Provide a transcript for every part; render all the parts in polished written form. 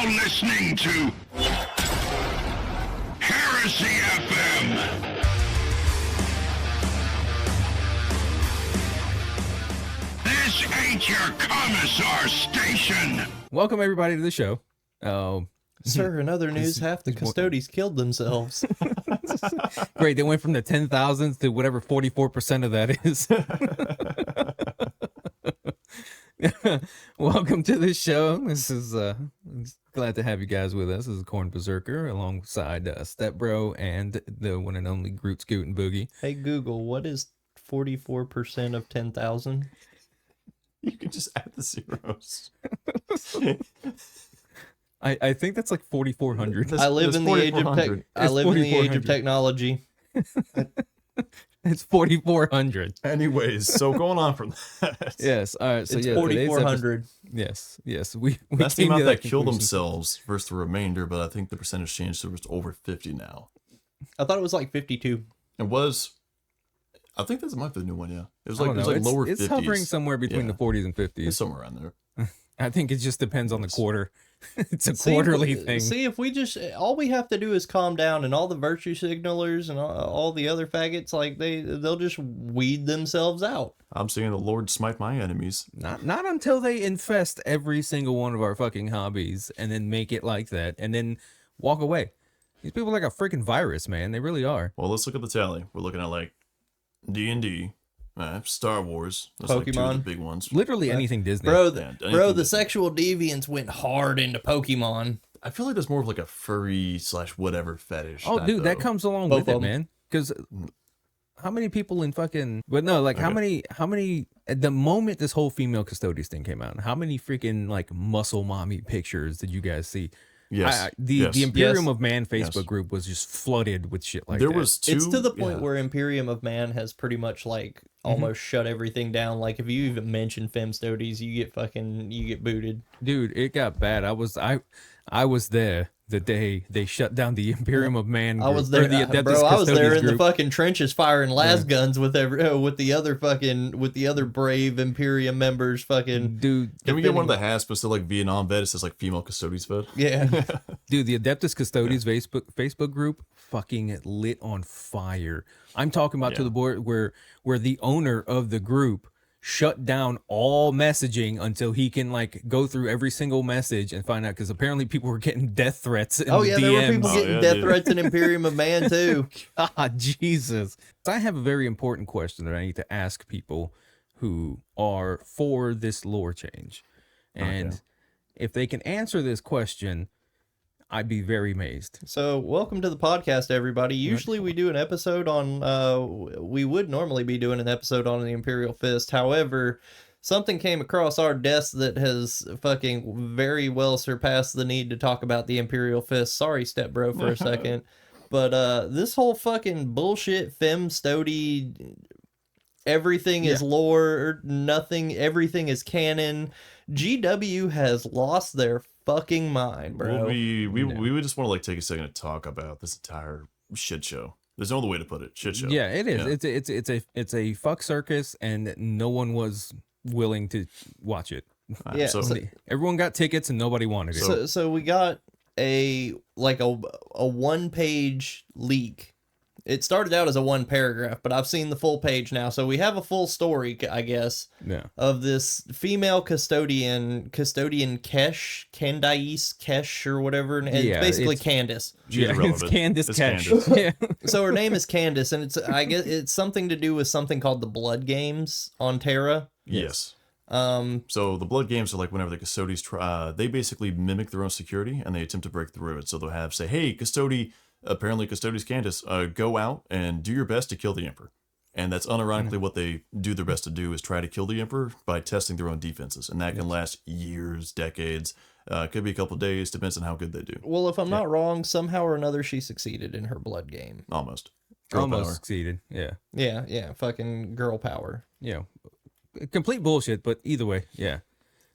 now listening to Heresy FM. This ain't your commissar station. Welcome everybody to the show. Sir, in other news, half the Custodies killed themselves. Great, they went from the 10,000s to whatever 44% of that is. Welcome to the show. This is glad to have you guys with us. This is Corn Berserker alongside Stepbro and the one and only Groot Scoot and Boogie. Hey Google, what is 44% of 10,000? You can just add the zeros. I think that's like 4,400. I live in the age of I live in the age of technology. It's 4,400. Anyways, so going on from that. Yes. All right. So It's yeah, 4,400. Yes. We That's the came to amount that kill conclusion. themselves versus the remainder, but I think the percentage changed to it's over 50 now. I thought it was like 52. It was, I think that's might be the new one, yeah. It was I like, don't it was know. like lower it's 50s. hovering somewhere between Yeah. the 40s and It's 50s. somewhere around there. I think it just depends on the quarter. It's a See, quarterly thing. See, if we just, all we have to do is calm down, and all the virtue signalers and all the other faggots, like they'll just weed themselves out. I'm saying the Lord smite my enemies. Not until they infest every single one of our fucking hobbies and then make it like that and then walk away. These people are like a freaking virus, man. They really are. Well, let's look at the tally. We're looking at like D&D, Star Wars. That's like two of Pokemon. the big ones. Literally anything Disney. Bro, Yeah, bro, anything the that- sexual deviants went hard into Pokemon. I feel like there's more of like a furry / whatever fetish. Oh, type, dude, that though. comes along Both with it, of 'em. man. Because how many people in fucking... But no, like how many... At the moment this whole female custodies thing came out, how many freaking like muscle mommy pictures did you guys see? Yes. The yes. Imperium Yes. of Man Facebook Yes. group was just flooded with shit like There that. was two. It's to the point yeah. where Imperium of Man has pretty much like almost shut everything down. Like if you even mention Femstodes, you get booted. Dude, it got bad. I was there the day they shut down the Imperium of Man group. I was there, or the Adeptus bro. I was there Custodes in the group. fucking trenches firing las guns with with the other brave Imperium members. Fucking Dude, Can we get one of the hats, but still like Vietnam vet? It says like female custodies vet. yeah. dude, the Adeptus Custodes Facebook group fucking lit on fire. I'm talking about to Yeah. the board where the owner of the group shut down all messaging until he can like go through every single message and find out, because apparently people were getting death threats in Oh the yeah, DMs. there were people Oh, getting yeah, death dude. threats in Imperium of Man too. God, Jesus. I have a very important question that I need to ask people who are for this lore change. And Okay. if they can answer this question, I'd be very amazed. So, welcome to the podcast, everybody. Usually we do an episode on, we would normally be doing an episode on the Imperial Fist. However, something came across our desk that has fucking very well surpassed the need to talk about the Imperial Fist. Sorry, Stepbro, for a second. But this whole fucking bullshit Femstode, everything is lore, nothing, everything is canon. GW has lost their fucking mind, bro. Well, we would just want to like take a second to talk about this entire shit show. There's no other way to put it. Shit show. Yeah, it is. Yeah. It's a fuck circus, and no one was willing to watch it. Yeah, So, so- Everyone got tickets, and nobody wanted it. So we got a one-page leak. It started out as a one paragraph, but I've seen the full page now. So we have a full story, I guess, Yeah. of this female custodian Candice, or whatever. And it's Yeah, basically it's- Candace. she's Yeah, it's irrelevant. Candace It's Cash. Candace. Yeah. So her name is Candace, and I guess it's something to do with something called the Blood Games on Terra. Yes. So the blood games are like whenever the custodies try, they basically mimic their own security and they attempt to break through it. So they'll have say, hey, apparently Custodes Candace, go out and do your best to kill the Emperor. And that's unironically what they do their best to do, is try to kill the Emperor by testing their own defenses. And that can last years, decades. Could be a couple days, depends on how good they do. Well, if I'm not wrong, somehow or another she succeeded in her blood game. Almost. Girl Almost power. succeeded. Yeah. Yeah, fucking girl power. Yeah. Complete bullshit, but either way, yeah.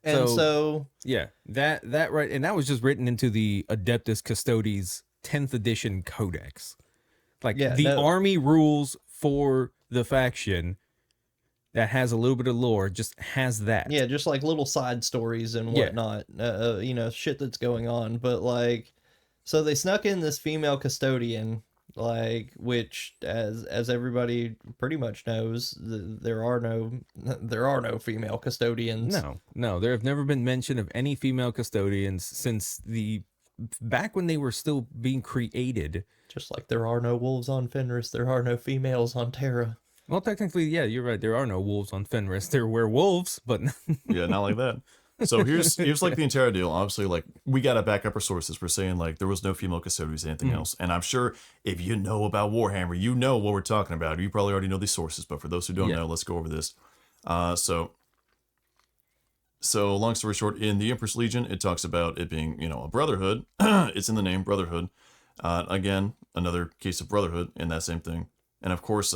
And so Yeah, that right, and that was just written into the Adeptus Custodes 10th edition codex. Like Yeah, the no. army rules for the faction that has a little bit of lore, just has that. Yeah, just like little side stories and Yeah. whatnot, you know, shit that's going on. But like, so they snuck in this female custodian, like, which, as everybody pretty much knows, there are no female custodians. No, there have never been mention of any female custodians since back when they were still being created. Just like there are no wolves on Fenris, there are no females on Terra. Well, technically, yeah, you're right. There are no wolves on Fenris. There were werewolves, but Yeah, not like that. So here's like the entire deal. Obviously, like we gotta back up our sources. We're saying like there was no female custodians, anything else. And I'm sure if you know about Warhammer, you know what we're talking about. You probably already know these sources, but for those who don't know, let's go over this. So long story short, in the Empress Legion, it talks about it being, you know, a brotherhood. It's in the name, brotherhood. Again, another case of brotherhood in that same thing. And of course,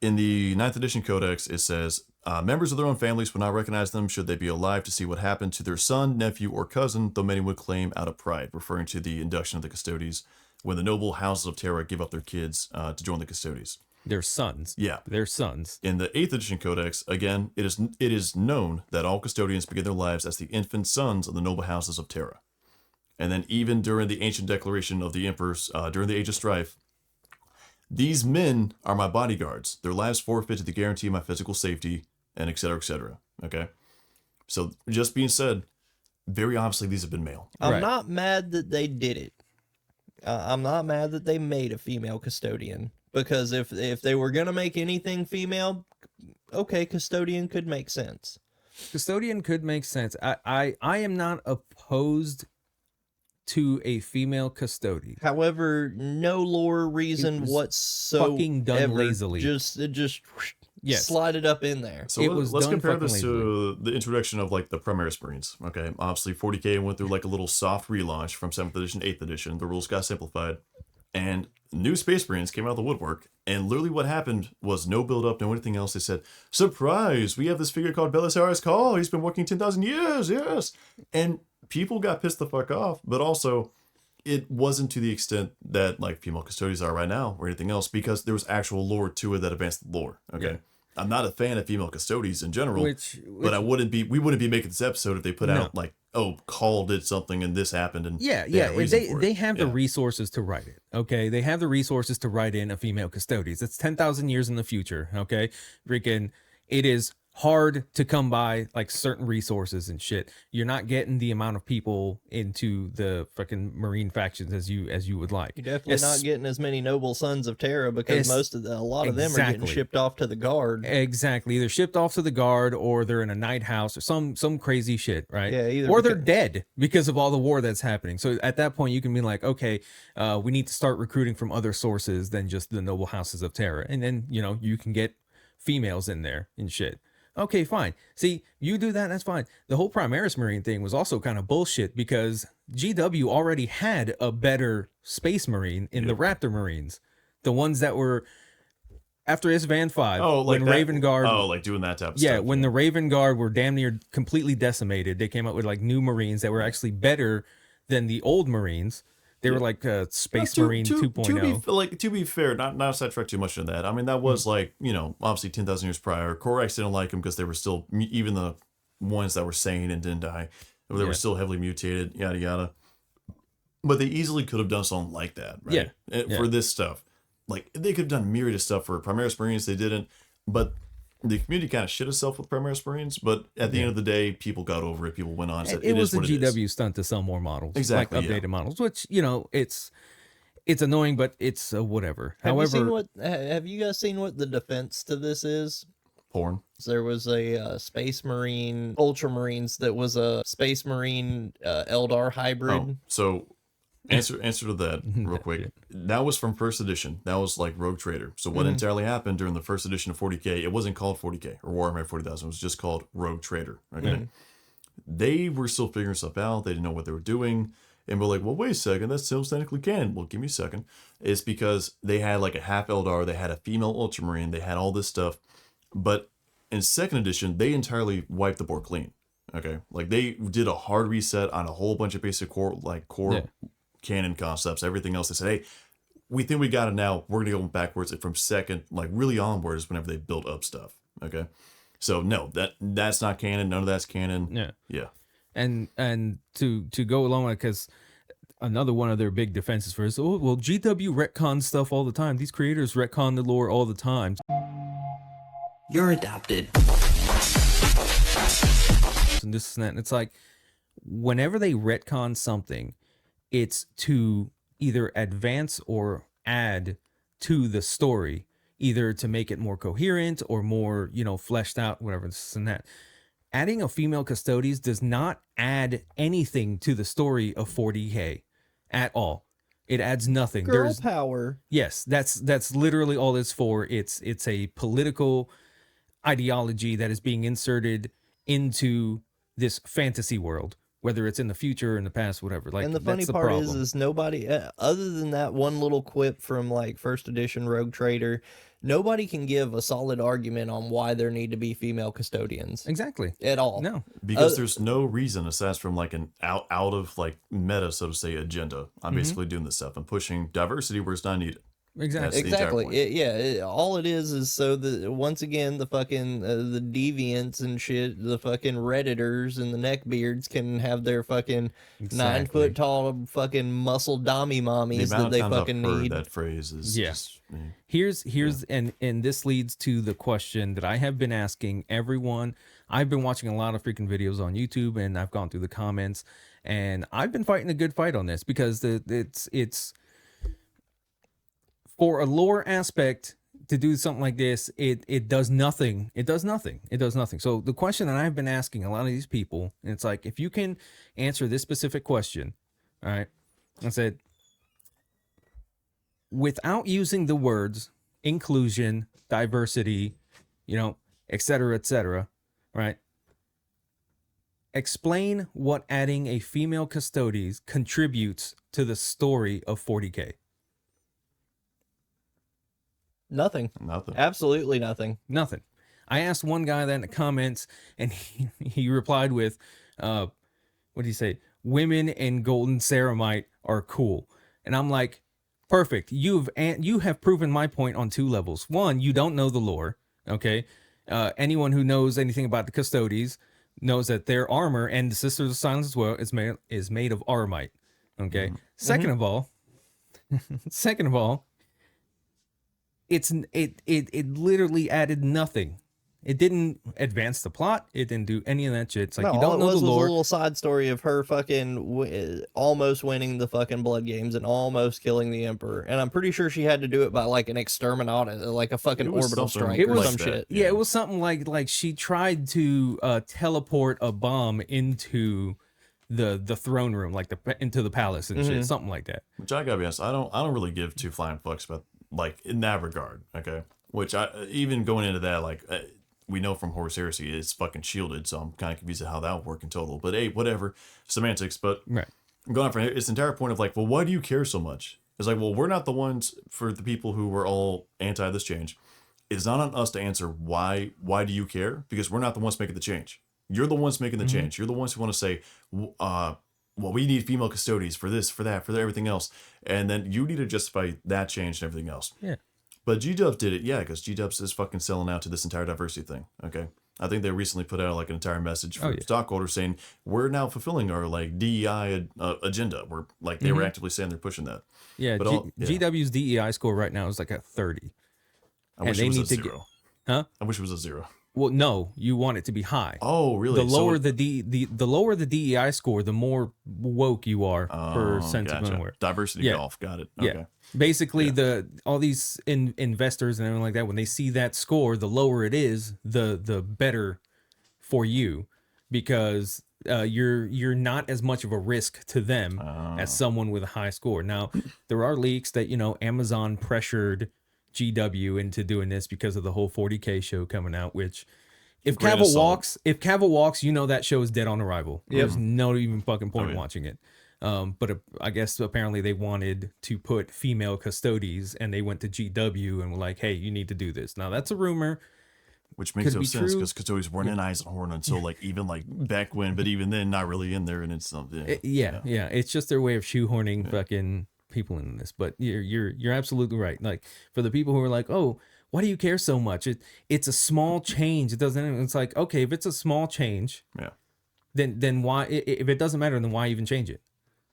in the 9th edition codex, it says, members of their own families would not recognize them should they be alive to see what happened to their son, nephew, or cousin, though many would claim out of pride, referring to the induction of the Custodes, when the noble houses of Terra give up their kids to join the Custodes. their sons. Yeah. Their sons. In the 8th edition codex, again, it is known that all custodians begin their lives as the infant sons of the noble houses of Terra. And then even during the ancient declaration of the emperors, during the Age of Strife, these men are my bodyguards. Their lives forfeit to the guarantee of my physical safety, and et cetera, et cetera. Okay? So, just being said, very obviously these have been male. I'm not mad that they did it. I'm not mad that they made a female custodian. Because if they were going to make anything female, okay, custodian could make sense. Custodian could make sense. I am not opposed to a female custodian. However, no lore reason whatsoever. fucking done lazily. Just Yes. slide it up in there. So It was let's done compare fucking this to the introduction of like the Primaris Marines. Okay, obviously 40k went through like a little soft relaunch from 7th edition, 8th edition. The rules got simplified, and new Space Marines came out of the woodwork. And literally, what happened was no build up, no anything else. They said, "Surprise! We have this figure called Belisarius Call. He's been working 10,000 years, yes." And people got pissed the fuck off, but also it wasn't to the extent that like female custodians are right now or anything else, because there was actual lore to it that advanced the lore. Okay. Yeah. I'm not a fan of female custodians in general, but we wouldn't be making this episode if they put out like, oh, Call did something and this happened, and They have the resources to write it. Okay, they have the resources to write in a female custodian. It's 10,000 years in the future. Okay, freaking, it is hard to come by like certain resources and shit. You're not getting the amount of people into the fucking Marine factions as you would like. You're definitely not getting as many noble sons of Terra, because a lot of them are getting shipped off to the guard. Exactly, either shipped off to the guard or they're in a night house or some crazy shit, right? Yeah, or they're dead because of all the war that's happening. So at that point, you can be like, okay, we need to start recruiting from other sources than just the noble houses of Terra, and then you can get females in there and shit. Okay, fine. See, you do that, that's fine. The whole Primaris Marine thing was also kind of bullshit because GW already had a better Space Marine in the Raptor Marines. The ones that were after Isvan 5. Oh, like when that? Raven Guard. Oh, like doing that type of stuff. Yeah, when the Raven Guard were damn near completely decimated, they came up with like new Marines that were actually better than the old Marines. They were like Space Marine 2.0. To be fair, not sidetrack too much into that. I mean, that was like, obviously 10,000 years prior. Korax didn't like them because they were still, even the ones that were sane and didn't die, they were still heavily mutated, yada, yada. But they easily could have done something like that, right? For this stuff. Like, they could have done myriad of stuff for Primaris Marines. They didn't. But the community kind of shit itself with Primaris Marines, but at the end of the day, people got over it. People went on and said, it was a GW stunt to sell more models. Exactly. Like updated models, which, it's annoying, but it's whatever. Have you guys seen what the defense to this is? Porn. There was a Space Marine, Ultramarines that was a Space Marine Eldar hybrid. Oh, so answer to that real quick. That was from first edition. That was like Rogue Trader. So what entirely happened during the first edition of 40k, it wasn't called 40k or Warhammer 40,000. It was just called Rogue Trader. Okay. They were still figuring stuff out. They didn't know what they were doing. And we're like, well, wait a second, that's still technically canon. Well, give me a second. It's because they had like a half Eldar, they had a female Ultramarine, they had all this stuff. But in second edition, they entirely wiped the board clean. Okay. Like they did a hard reset on a whole bunch of basic core canon concepts, everything else. They said, hey, we think we got it now. We're gonna go backwards from second, like really onwards whenever they build up stuff. Okay, so no, that's not canon. None of that's canon. Yeah. Yeah. And to go along with, because another one of their big defenses for is, oh, well, GW retcons stuff all the time. These creators retcon the lore all the time. You're adopted. And this and that. And it's like, whenever they retcon something, it's to either advance or add to the story, either to make it more coherent or more, fleshed out, whatever this and that. Adding a female Custodes does not add anything to the story of 40K at all. It adds nothing. Girl power. Yes, that's literally all it's for. It's a political ideology that is being inserted into this fantasy world, whether it's in the future or in the past, whatever. Like, and the funny part is nobody, other than that one little quip from like first edition Rogue Trader, nobody can give a solid argument on why there need to be female custodians. Exactly. At all. No. Because there's no reason aside from like an out of like meta, so to say, agenda. I'm basically doing this stuff. I'm pushing diversity where it's not needed. Exactly. That's the entire point. All it is so that once again the fucking the deviants and shit, the fucking redditors and the neckbeards can have their fucking 9 foot tall fucking muscle dummy mommies that they fucking need. That phrase is just, Here's and this leads to the question that I have been asking everyone. I've been watching a lot of freaking videos on YouTube, and I've gone through the comments, and I've been fighting a good fight on this because it's for a lore aspect to do something like this, it does nothing. It does nothing. It does nothing. So the question that I've been asking a lot of these people, and it's like, if you can answer this specific question, all right, I said, without using the words inclusion, diversity, et cetera, right? Explain what adding a female Custodes contributes to the story of 40K. Nothing. Absolutely nothing. Nothing. I asked one guy that in the comments, and he replied with, what did he say? Women in golden ceramite are cool. And I'm like, perfect. You have proven my point on 2 levels. One, you don't know the lore. Okay. Anyone who knows anything about the Custodes knows that their armor, and the Sisters of Silence as well, is made of armite. Okay. Second of all, it literally added nothing. It didn't advance the plot. It didn't do any of that shit. It's like, you don't know the lore. Was a little side story of her fucking almost winning the fucking blood games and almost killing the Emperor. And I'm pretty sure she had to do it by like an exterminaut, like a fucking orbital strike or some shit. Yeah, it was something like she tried to teleport a bomb into the throne room, like into the palace and shit, something like that. Which I gotta be honest, I don't really give 2 flying fucks about, like, in that regard. Okay, which I even going into that, like, we know from Horus Heresy it's fucking shielded, so I'm kind of confused at how that would work in total. But hey, whatever, semantics. But right, I'm going on for its entire point of like, well, why do you care so much? It's like, well, we're not the ones, for the people who were all anti this change. It's not on us to answer why do you care, because we're not the ones making the change. You're the ones making the change. You're the ones who want to say, well, we need female Custodes for this, for that, for everything else. And then you need to justify that change and everything else. Yeah. But G-Dubs did it, yeah, because G-Dubs is fucking selling out to this entire diversity thing, okay? I think they recently put out like an entire message for stockholders saying, we're now fulfilling our like DEI agenda. We're like, they were actively saying they're pushing that. Yeah, but GW's DEI score right now is like a 30. I wish it was a 0. Huh? I wish it was a 0. Well, no, you want it to be high. Oh, really? The lower the lower the DEI score, the more woke you are per sense of unaware. Diversity golf, got it. Okay. Yeah. Basically, all these investors and everything like that, when they see that score, the lower it is, the better for you, because you're not as much of a risk to them as someone with a high score. Now, there are leaks that Amazon pressured GW into doing this because of the whole 40K show coming out, which if Cavill walks, that show is dead on arrival. There's no even fucking point in watching it. But I guess apparently they wanted to put female Custodes, and they went to GW and were like, hey, you need to do this. Now that's a rumor. Which makes no sense, because Custodes weren't in Eisenhorn until like even like back when, but even then not really in there, and it's something. It's just their way of shoehorning fucking people in this, but you're absolutely right. Like for the people who are like, oh, why do you care so much? It's a small change. It doesn't. It's like, okay, if it's a small change, Yeah. then why? If it doesn't matter, then why even change it?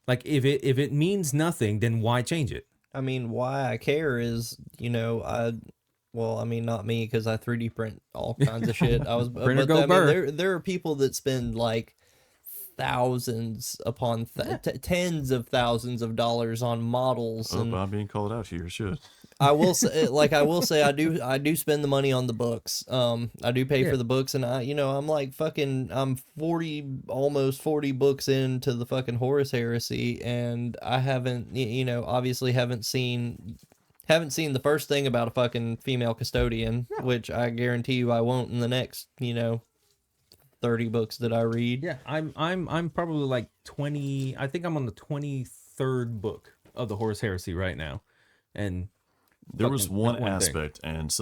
Like if it means nothing, then why change it? I mean, why I care is, well, I mean, not me, because I 3D print all kinds of shit. Printer but go I mean, burr. there are people that spend like thousands upon tens of thousands of dollars on models, Oh, and I'm being called out here. Shit. I will say, I do spend the money on the books. I do pay for the books, and I'm like I'm 40, almost 40 books into the fucking Horus Heresy, and I haven't, obviously haven't seen the first thing about a fucking female custodian, which I guarantee you I won't in the next, 30 books that I read. Yeah, I'm probably like 20. I think I'm on the 23rd book of the Horus Heresy right now, and There was fucking one not one thing. aspect, and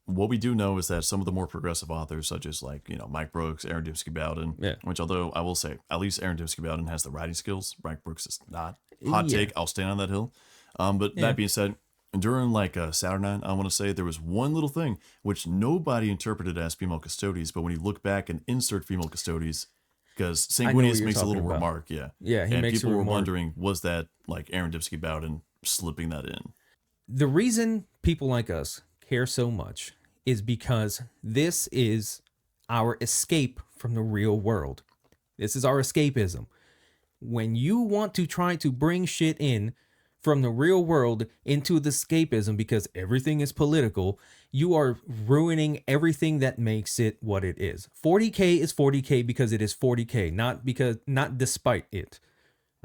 what we do know is that some of the more progressive authors, such as like, Mike Brooks, Aaron Dembski Bowden, which although I will say, at least Aaron Dembski Bowden has the writing skills, Mike Brooks is not. Hot take, I'll stand on that hill. But that being said, during like Saturnine, I want to say there was one little thing which nobody interpreted as female custodies, but when you look back and insert female custodies, because I know what Sanguinius you're makes a little talking about. remark, Yeah, he and makes a people were remark. wondering, was that like Aaron Dembski Bowden slipping that in? The reason people like us care so much is because this is our escape from the real world. This is our escapism. When you want to try to bring shit in from the real world into the escapism because everything is political, you are ruining everything that makes it what it is. 40K is 40K because it is 40K, not despite it.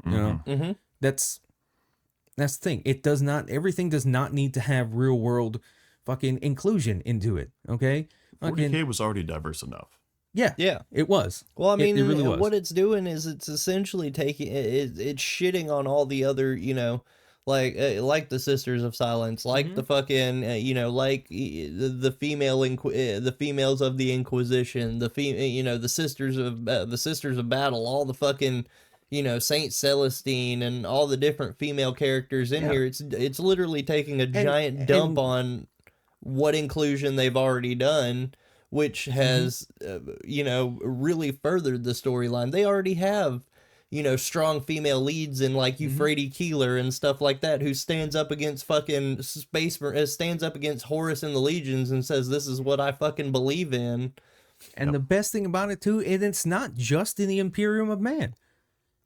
You know? Mm-hmm. That's the thing. Everything does not need to have real world fucking inclusion into it. Okay? 40K was already diverse enough. Yeah. Yeah. It was. Well, I mean, it really was. what it's doing is it's essentially taking it's shitting on all the other, like the Sisters of Silence, like the fucking, like the the females of the Inquisition, the Sisters of Battle, all the fucking, Saint Celestine and all the different female characters in here. It's literally taking a giant dump on what inclusion they've already done, which has, really furthered the storyline. They already have, strong female leads in like Euphrates Keeler and stuff like that, who stands up against fucking stands up against Horus and the Legions and says, this is what I fucking believe in. And the best thing about it too is it's not just in the Imperium of Man.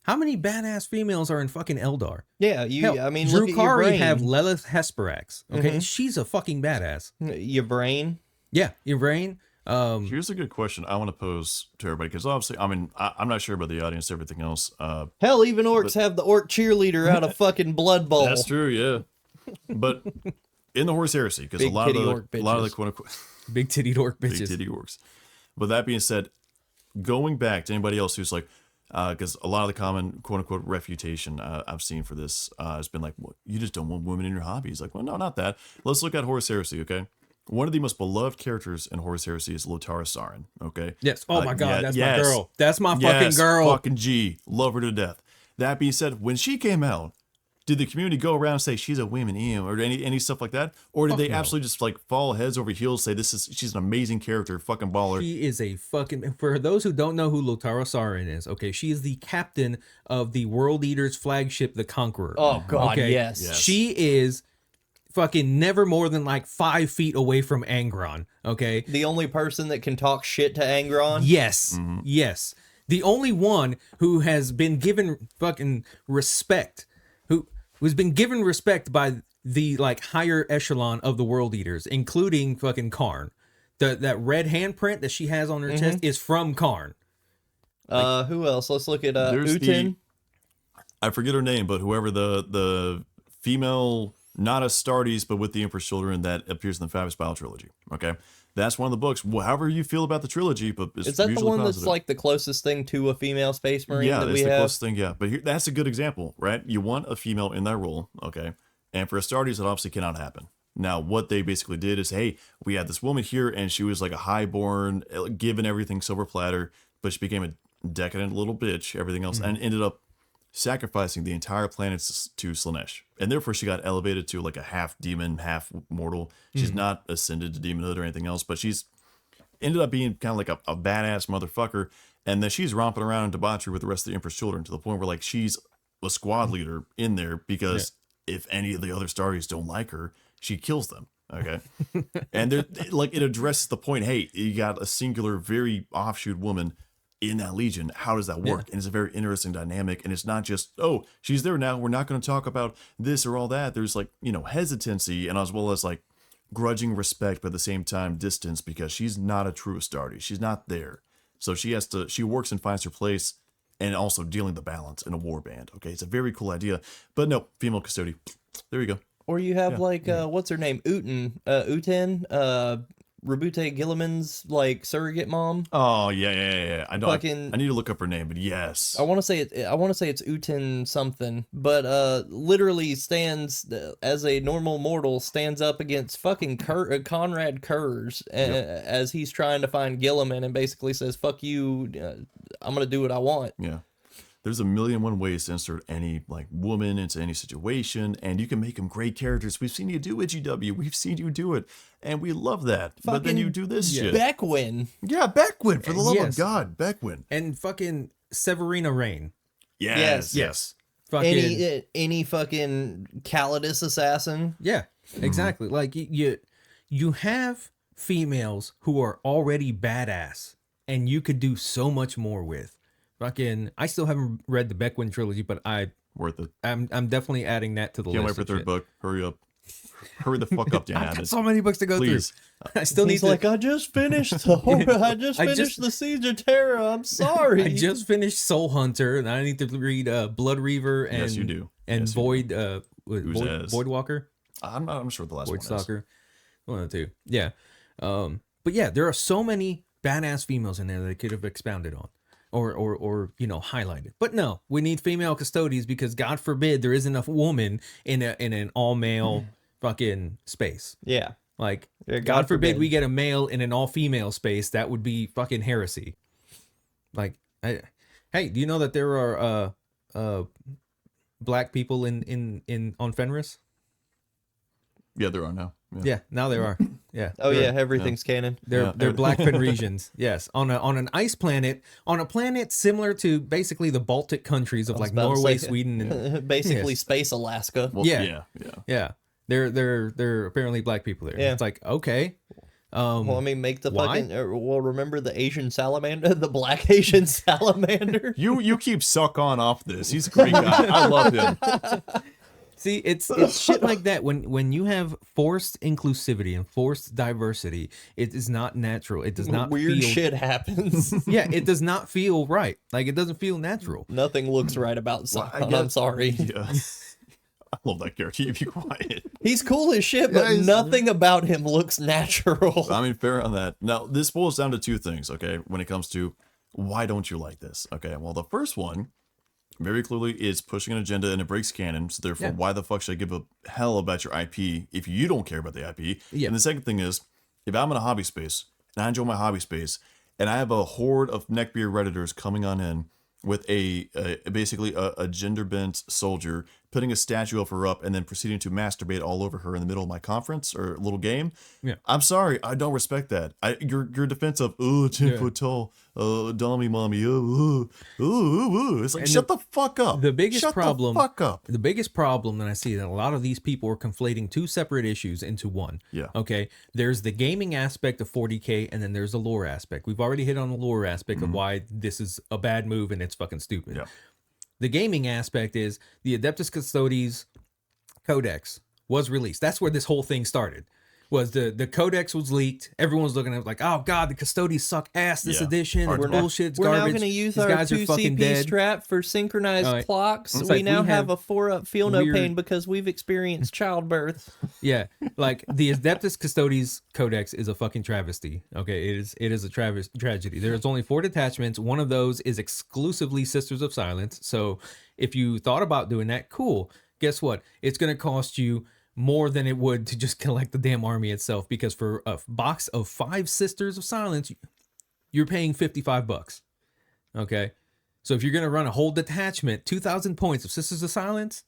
How many badass females are in fucking Eldar? Yeah, Hell, I mean, look at your Drukari brain. have Lilith Hesperax. Okay, she's a fucking badass. Your brain. Yeah, Yvraine. Here's a good question I want to pose to everybody, because obviously, I mean, I'm not sure about the audience, everything else. Hell, even orcs have the orc cheerleader out of fucking Blood Bowl. That's true, yeah. But in the Horus Heresy, because a Big lot of titty the orc quote bitches. unquote Big titty orc big bitches. titty orcs. But that being said, going back to anybody else who's like, because a lot of the common quote unquote refutation I've seen for this has been like, well, you just don't want women in your hobbies. Like, well, no, not that. Let's look at Horus Heresy, okay? One of the most beloved characters in Horus Heresy is Lotara Sarin, okay? Yes. Oh my god, that's yes. my girl. That's my fucking Yes, girl. Fucking G. Love her to death. That being said, when she came out, did the community go around and say she's a women or any stuff like that? Or did they absolutely just like fall heads over heels, say she's an amazing character, fucking baller? She is a fucking. For those who don't know who Lotara Sarin is, okay, she is the captain of the World Eaters flagship, the Conqueror. Oh god, Okay? yes. Yes. She is fucking never more than like 5 feet away from Angron. Okay. The only person that can talk shit to Angron. Yes. Yes. The only one who has been given fucking respect, who's been given respect by the like higher echelon of the World Eaters, including fucking Karn. That red handprint that she has on her chest is from Karn. Who else? Let's look at There's Utin. I forget her name, but whoever the female, not Astartes, but with the Emperor's Children, that appears in the Fabulous Battle trilogy. Okay, that's one of the books. However you feel about the trilogy, but it's Is that the usually one positive. that's like the closest thing to a female space marine Yeah, that that's we the have? closest thing. Yeah, but that's a good example, right? You want a female in that role, okay? And for Astartes, it obviously cannot happen. Now, what they basically did is, hey, we had this woman here, and she was like a highborn, given everything silver platter, but she became a decadent little bitch, everything else, and ended up sacrificing the entire planet to Slanesh. And therefore she got elevated to like a half demon, half mortal. She's not ascended to demonhood or anything else, but she's ended up being kind of like a badass motherfucker. And then she's romping around in debauchery with the rest of the Emperor's children to the point where like she's a squad leader in there because if any of the other Starries don't like her, she kills them. Okay. And they're like, it addresses the point, hey, you got a singular, very offshoot woman in that legion. How does that work? And it's a very interesting dynamic. And it's not just, oh, she's there now, we're not going to talk about this or all that. There's like, you know, hesitancy and as well as like grudging respect, but at the same time distance, because she's not a true Astartes. She's not there. So she works and finds her place, and also dealing the balance in a war band. Okay, it's a very cool idea. But no, female custody. There you go. Or you have what's her name? Uten, Rabute Gilliman's like surrogate mom. Oh yeah. I know. I Fucking- need to look up her name, but yes. I want to say it's Uten something, but literally stands as a normal mortal, stands up against fucking Conrad Kurz as he's trying to find Gilliman, and basically says, "Fuck you, I'm gonna do what I want." Yeah. There's a million and one ways to insert any like woman into any situation, and you can make them great characters. We've seen you do it, GW. We've seen you do it, and we love that. But then you do this shit. Beckwin. Yeah, Beckwin, for the love Yes. of God, Beckwin. And fucking Severina Rain. Yes. Fucking Any fucking Calidus assassin. yeah, exactly. Like you have females who are already badass, and you could do so much more with. Fucking, I still haven't read the Beckwin trilogy, but Worth it. I'm definitely adding that to the Can't list. wait for and third shit. book. Hurry up. Hurry the fuck up, Dan I've got Abbott. so many books to go Please. through. I still need He's to. like, I just finished the Siege of Terra. I'm sorry. I just finished Soul Hunter, and I need to read Blood Reaver and Yes, you do. and Yes, you Void Uzaz. Void Walker, I'm sure the last Void one is. Stalker, one of the two. Yeah, but yeah, there are so many badass females in there that they could have expounded on. Or you know, highlighted. But no, we need female custodians because God forbid there isn't enough woman in an all male fucking space. Yeah. Like Yeah, God forbid we get a male in an all female space. That would be fucking heresy. Like, hey, do you know that there are black people in on Fenris? Yeah, there are now. Yeah, now there are. Yeah. Oh there yeah, are. everything's canon. They're black Fenrisians. Yes, on an ice planet, on a planet similar to basically the Baltic countries of like about to Norway, say- Sweden, and Basically, Yes. space Alaska. Well, Yeah. yeah. yeah, they're apparently black people there. Yeah. It's like okay, Well, I mean, make the why? fucking. Well, remember the Asian salamander, the black Asian salamander. You keep suck on off this. He's a great guy. I love him. see, it's shit like that when you have forced inclusivity and forced diversity, it is not natural. It does not Weird feel, shit happens. Yeah, it does not feel right. Like it doesn't feel natural. Nothing looks right about Well, I Sauron. guess- I'm sorry. Yeah. I love that character. You be quiet. He's cool as shit, but Yeah, he's- nothing about him looks natural. I mean, fair on that. Now, this boils down to two things, okay, when it comes to why don't you like this? Okay, well, the first one very clearly is pushing an agenda and it breaks canon, so therefore, Yeah. why the fuck should I give a hell about your IP if you don't care about the IP? Yeah. And the second thing is, if I'm in a hobby space and I enjoy my hobby space and I have a horde of neckbeard Redditors coming on in with basically a gender bent soldier putting a statue of her up and then proceeding to masturbate all over her in the middle of my conference or little game. Yeah. I'm sorry, I don't respect that. Your defense of 10 foot tall, dummy mommy, it's like And shut the fuck up. The biggest Shut problem, the fuck up. The biggest problem that I see that a lot of these people are conflating two separate issues into one. Yeah. Okay. There's the gaming aspect of 40K, and then there's the lore aspect. We've already hit on the lore aspect of why this is a bad move and it's fucking stupid. Yeah. The gaming aspect is the Adeptus Custodes Codex was released. That's where this whole thing started. Was the codex was leaked. Everyone was looking at it like, oh god, the Custodies suck ass this Yeah. edition. It's We're not- bullshit. It's We're now garbage. going to use These our guys are 2 fucking CP dead. strap for synchronized Alright. clocks. It's We like now we have have a 4-up feel no weird- pain because we've experienced childbirth. Yeah, like the Adeptus Custodes Codex is a fucking travesty. Okay, it is a tragedy. There's only 4 detachments. One of those is exclusively Sisters of Silence. So if you thought about doing that, cool. Guess what? It's going to cost you more than it would to just collect the damn army itself, because for a box of 5 Sisters of Silence, you're paying $55. Okay, So if you're gonna run a whole detachment, 2,000 points of Sisters of Silence,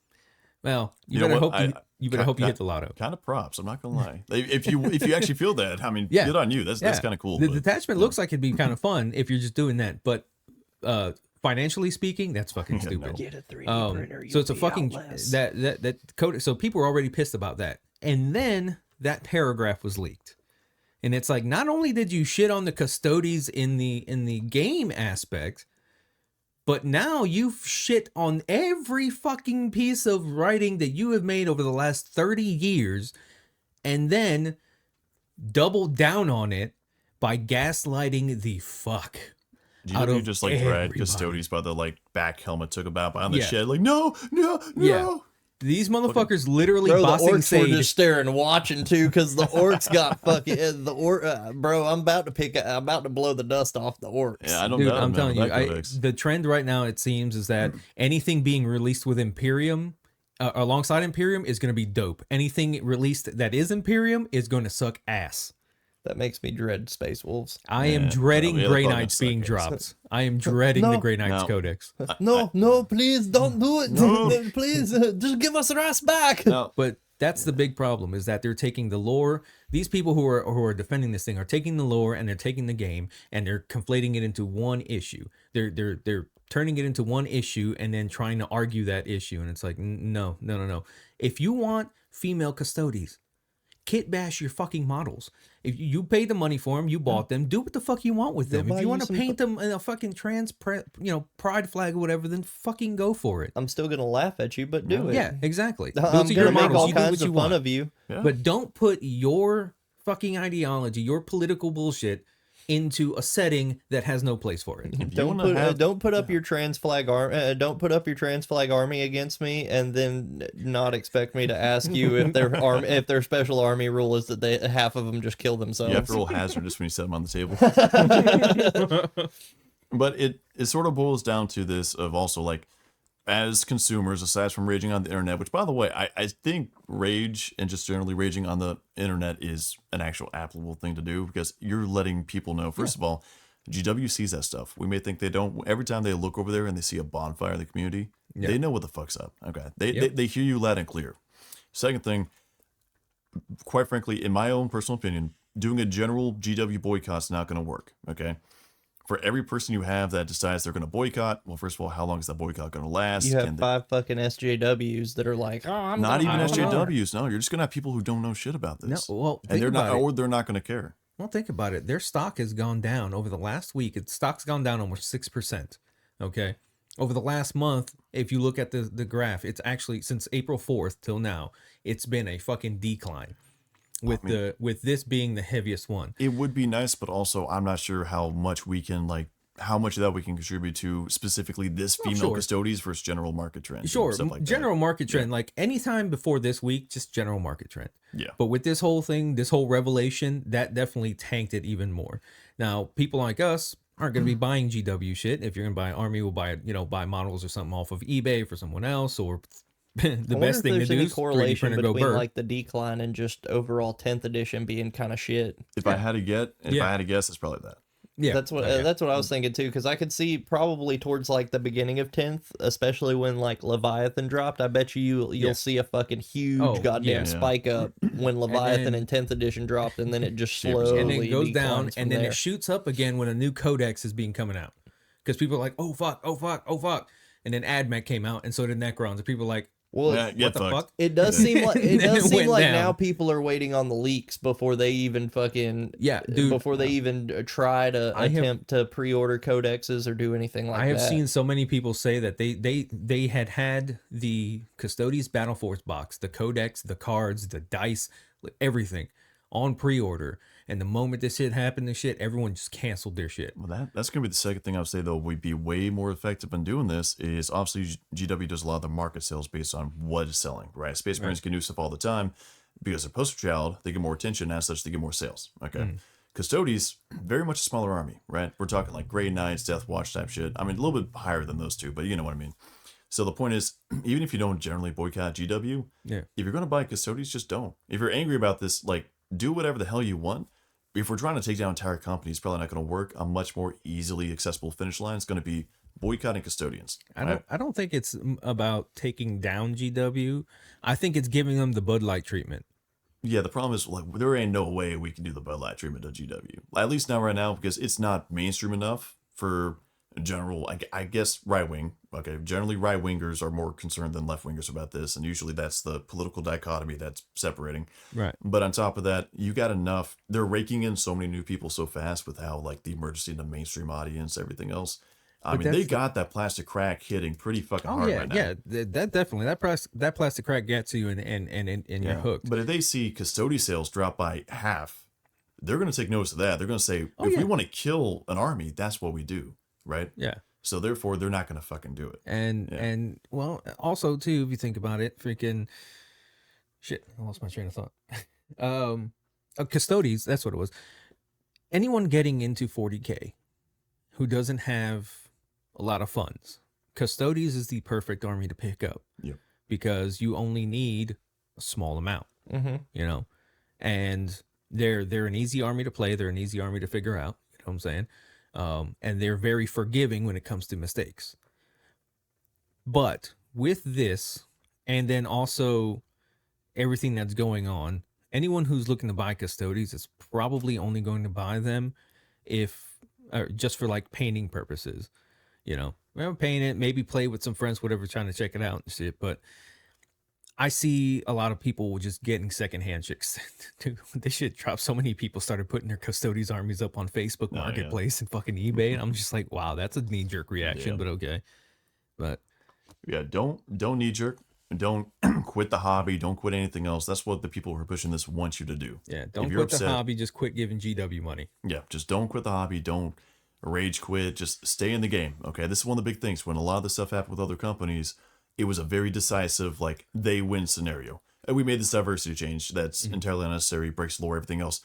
well, you, You know better what? hope you better hope you hit the lotto. Kind of props. I'm not gonna lie. If you actually feel that, I mean, Yeah. good on you. That's kind of cool. The but, detachment looks like it'd be kind of fun if you're just doing that, but financially speaking, that's fucking stupid. Get a 3D printer. So it's a fucking that code. So people were already pissed about that, and then that paragraph was leaked, and it's like not only did you shit on the custodies in the game aspect, but now you've shit on every fucking piece of writing that you have made over the last 30 years, and then doubled down on it by gaslighting the fuck. out GW of just like dragged everybody. Custodies by the like back helmet, took about behind the Yeah. shed, like no. Yeah. These motherfuckers literally Bro, the bossing orcs were Sage. just staring, watching too, because the orcs got fucking bro, I'm about to blow the dust off the orcs. Yeah, I don't Dude, know. I'm telling you, Codex. the trend right now, it seems, is that anything being released with Imperium, alongside Imperium, is going to be dope. Anything released that is Imperium is going to suck ass. That makes me dread Space Wolves. I am dreading yeah, Grey they're fucking Knights being suck ass. dropped. I am dreading the No. Grey Knights No. Codex. No, please don't do it. Please, just give us Ras back. No, But that's the big problem, is that they're taking the lore. These people who are defending this thing are taking the lore and they're taking the game and they're conflating it into one issue. They're turning it into one issue and then trying to argue that issue. And it's like, no. If you want female custodies, kit bash your fucking models. If you paid the money for them, you bought them, do what the fuck you want with them. They'll If buy you you want to some paint them in a fucking pride flag or whatever, then fucking go for it. I'm still gonna laugh at you, but do it. Yeah, exactly. I'm Those are your gonna make models. all You do what kinds you of fun want. of you. yeah. But don't put your fucking ideology, your political bullshit, into a setting that has no place for it. If you Don't wanna put have- don't put up your trans flag don't put up your trans flag army against me, and then not expect me to ask you if their special army rule is that they half of them just kill themselves. You have to roll hazardous when you set them on the table. But it sort of boils down to this of also like, as consumers, aside from raging on the internet, which by the way, I think rage and just generally raging on the internet is an actual applicable thing to do, because you're letting people know, first of all, GW sees that stuff. We may think they don't. Every time they look over there and they see a bonfire in the community, they know what the fuck's up. Okay. They hear you loud and clear. Second thing, quite frankly, in my own personal opinion, doing a general GW boycott's not going to work. Okay. For every person you have that decides they're going to boycott, well, first of all, how long is that boycott going to last? You have Can they- 5 fucking SJWs that are like, oh, I'm not even I don't know. SJWs. No, you're just going to have people who don't know shit about this. No, well, and think they're not, about it. or they're not going to care. Well, think about it. Their stock has gone down over the last week. Its stock's gone down almost 6%. Okay. Over the last month, if you look at the graph, it's actually since April 4th till now, it's been a fucking decline. With this being the heaviest one. It would be nice, but also I'm not sure how much we can how much of that we can contribute to specifically this female sure. custodies versus general market trends. Sure, and stuff like general market trend, like anytime before this week, just general market trend. Yeah. But with this whole thing, this whole revelation, that definitely tanked it even more. Now, people like us aren't going to be buying GW shit. If you're going to buy Army, we'll buy buy models or something off of eBay for someone else, or the best thing to do is 3D correlation printer go between bird. like the decline and just overall 10th edition being kind of shit. If I had to guess, it's probably that. Yeah, That's what I was thinking too, because I could see probably towards like the beginning of 10th, especially when like Leviathan dropped. I bet you'll see a fucking huge goddamn yeah. spike up when Leviathan and 10th edition dropped, and then it just slowly and then it goes down, declines from and then there. it shoots up again when a new codex is being coming out, because people are like, oh fuck, and then AdMech came out, and so did Necrons, and people are like, Well, Yeah, what get the fucked. fuck? it does seem like And then it went down. now people are waiting on the leaks before they even fucking Dude, before they even try to attempt to pre-order codexes or do anything like that. I have seen so many people say that they had the Custodes Battle Force box, the codex, the cards, the dice, everything on pre-order, and the moment this shit happened, everyone just canceled their shit. Well, that's going to be the second thing I would say, though, would be way more effective in doing this is obviously GW does a lot of the market sales based on what is selling, right? Space Marines can do stuff all the time because they're poster child, they get more attention, as such, they get more sales, okay? Custodes, very much a smaller army, right? We're talking like Grey Knights, Death Watch type shit. I mean, a little bit higher than those two, but you know what I mean. So the point is, even if you don't generally boycott GW, if you're going to buy Custodes, just don't. If you're angry about this, like, do whatever the hell you want. If we're trying to take down entire companies, it's probably not going to work. A much more easily accessible finish line is going to be boycotting custodians. I don't think it's about taking down GW. I think it's giving them the Bud Light treatment. Yeah, the problem is like there ain't no way we can do the Bud Light treatment of GW. At least not right now because it's not mainstream enough for general. I guess right wing. Okay, generally right wingers are more concerned than left wingers about this, and usually that's the political dichotomy that's separating. Right. But on top of that, you got enough. They're raking in so many new people so fast with how like the emergency in the mainstream audience, everything else. I mean, they got that plastic crack hitting pretty fucking hard right now. Yeah, that definitely that plastic crack gets you and you're hooked. But if they see custody sales drop by half, they're going to take notice of that. They're going to say, if we want to kill an army, that's what we do, right? Yeah. So therefore, they're not going to fucking do it. And well, also too, if you think about it, freaking shit, I lost my train of thought. Custodies, that's what it was. Anyone getting into 40K who doesn't have a lot of funds, Custodies is the perfect army to pick up. Yep. Because you only need a small amount, you know, and they're an easy army to play. They're an easy army to figure out. You know what I'm saying? And they're very forgiving when it comes to mistakes. But with this, and then also everything that's going on, anyone who's looking to buy Custodies is probably only going to buy them just for like painting purposes. You know, paint it, maybe play with some friends, whatever, trying to check it out and shit. But I see a lot of people just getting secondhand chicks. Dude, this shit dropped. So many people started putting their Custodies armies up on Facebook Marketplace and fucking eBay. And I'm just like, wow, that's a knee jerk reaction, but okay. But yeah, don't knee jerk. Don't quit the hobby. Don't quit anything else. That's what the people who are pushing this want you to do. Yeah, don't quit the hobby. Just quit giving GW money. Yeah, just don't quit the hobby. Don't rage quit. Just stay in the game. Okay, this is one of the big things. When a lot of this stuff happened with other companies, it was a very decisive, like, they win scenario. And we made this diversity change that's entirely unnecessary, breaks lore, everything else.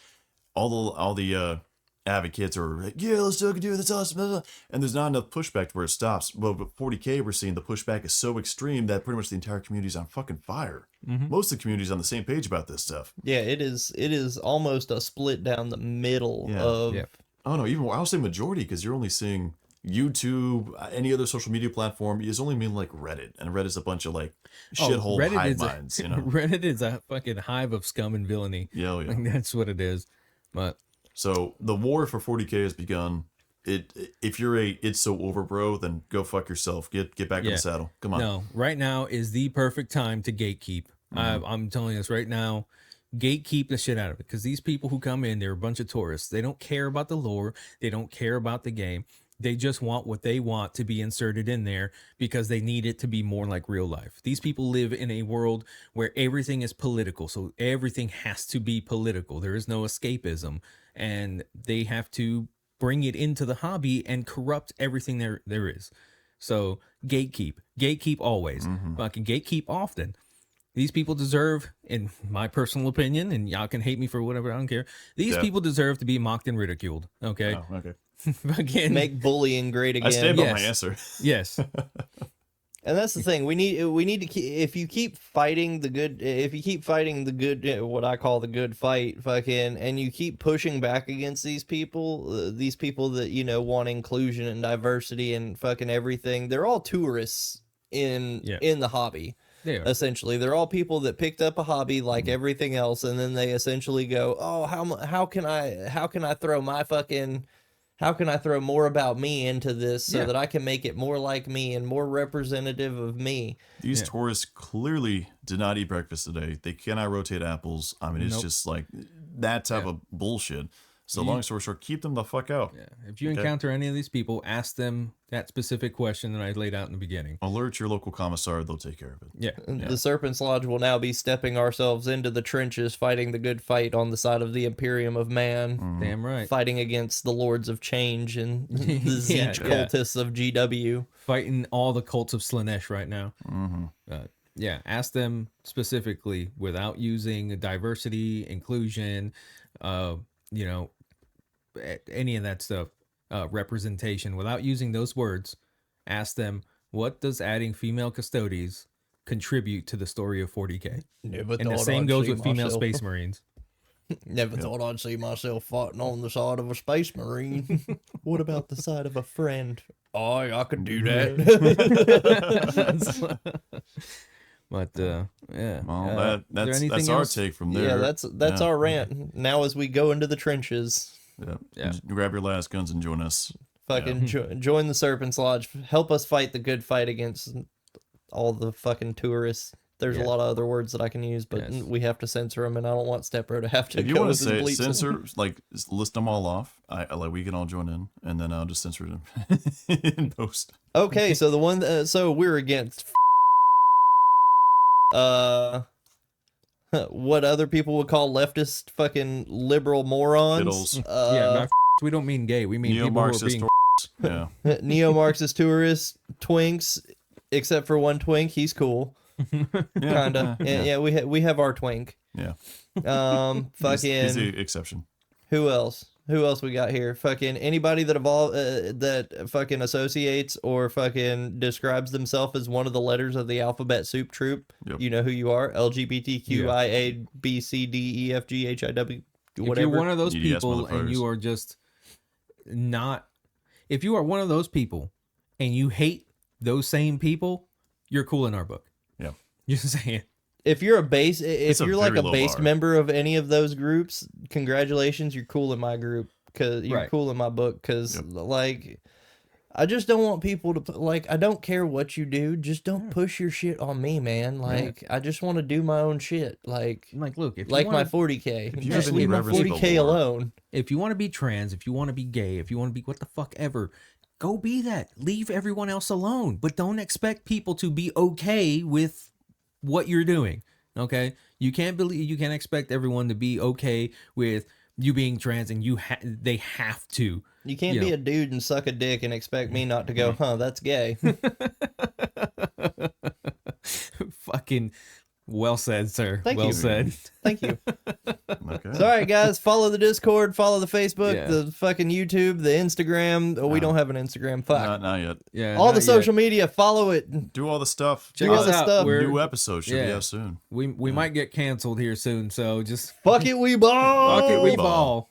All the advocates are like, yeah, let's do it, that's awesome. And there's not enough pushback to where it stops. Well, but 40K, we're seeing the pushback is so extreme that pretty much the entire community is on fucking fire. Most of the community is on the same page about this stuff. Yeah, it is almost a split down the middle of... Yeah. Oh, no, even more. I'll say majority because you're only seeing YouTube, any other social media platform is only mean like Reddit. And Reddit is a bunch of like shithole hive minds, you know? Reddit is a fucking hive of scum and villainy. Yeah, yeah. Like, that's what it is. But so the war for 40K has begun. If you're it's so over, bro, then go fuck yourself. Get back in the saddle. Come on. No, right now is the perfect time to gatekeep. I'm telling us right now, gatekeep the shit out of it, because these people who come in, they're a bunch of tourists. They don't care about the lore. They don't care about the game. They just want what they want to be inserted in there because they need it to be more like real life. These people live in a world where everything is political, so everything has to be political. There is no escapism, and they have to bring it into the hobby and corrupt everything there is. So gatekeep always. Fucking gatekeep often. These people deserve, in my personal opinion, and y'all can hate me for whatever, I don't care. These people deserve to be mocked and ridiculed. Okay. Oh, okay. Again, Make bullying great again. I stand by my answer. Yes. And that's the thing. We need to keep, if you keep fighting the good, what I call the good fight, fucking, and you keep pushing back against these people that, you know, want inclusion and diversity and fucking everything. They're all tourists in the hobby. Essentially, they're all people that picked up a hobby like everything else, and then they essentially go, oh, how can I throw more about me into this so that I can make it more like me and more representative of me? These tourists clearly did not eat breakfast today. They cannot rotate apples. I mean, it's just like that type of bullshit. So long story short, keep them the fuck out. Yeah. If you encounter any of these people, ask them that specific question that I laid out in the beginning. Alert your local commissar. They'll take care of it. Yeah. The Serpent's Lodge will now be stepping ourselves into the trenches, fighting the good fight on the side of the Imperium of Man. Damn right. Fighting against the Lords of Change and the Zeech cultists of GW. Fighting all the cults of Slanesh right now. Yeah, ask them specifically without using diversity, inclusion, you know, any of that stuff, representation, without using those words. Ask them, what does adding female custodies contribute to the story of 40K? Never And the same goes with female Space Marines. Never thought I'd see myself fighting on the side of a space marine. What about the side of a friend? Oh, I could do that. But yeah. Well, is there that's anything our else? take from there. Yeah, that's our rant. Now as we go into the trenches, Yeah. Grab your last guns and join us. fucking join the Serpent's Lodge. Help us fight the good fight against all the fucking tourists. There's a lot of other words that I can use, but we have to censor them, and I don't want Stepbro to have to If you go want with to his say bleeps. censor, like list them all off, I like we can all join in, and then I'll just censor them in post. Okay, so the one, so we're against what other people would call leftist fucking liberal morons. Fiddles. We don't mean gay. We mean people who are Neo-Marxist being. Yeah. Neo-Marxist tourists, twinks, except for one twink, he's cool. Kinda. Yeah, we have our twink. Yeah. Fucking. He's the exception. Who else? Who else we got here? Fucking anybody that that fucking associates or fucking describes themselves as one of the letters of the alphabet soup troop. Yep. You know who you are. LGBTQIA BCDEFGHIW. Whatever. If you're one of those EDS people and you motherfuckers. are just not, if you are one of those people and you hate those same people, you're cool in our book. Yeah. Just saying. If you're a base, if a you're like very a low base bar. member of any of those groups, congratulations, you're cool in my group because you're Right. cool in my book. Because like, I just don't want people to like. I don't care what you do, just don't push your shit on me, man. Like, I just want to do my own shit. Like Look, if like you my wanna, 40K. If you have Just any leave my reverence for the 40K Lord. alone. if you want to be trans, if you want to be gay, if you want to be what the fuck ever, go be that. Leave everyone else alone, but don't expect people to be okay with what you're doing. Okay, you can't expect everyone to be okay with you being trans, and they have to. You can't be a dude and suck a dick and expect me not to go, huh, that's gay. Fucking well said, sir. Thank well you. said. Thank you. Okay. So, all right, guys, follow the Discord, follow the Facebook, Yeah. the fucking YouTube, the Instagram. Oh, we don't have an Instagram. Fuck. Not yet. Yeah. All not the yet. social media, follow it. Do all the stuff. Check all us the out. stuff. We're- New episode should be Yeah. out soon. we might get canceled here soon, so just Fuck it, we ball. fuck it, we Ball. ball.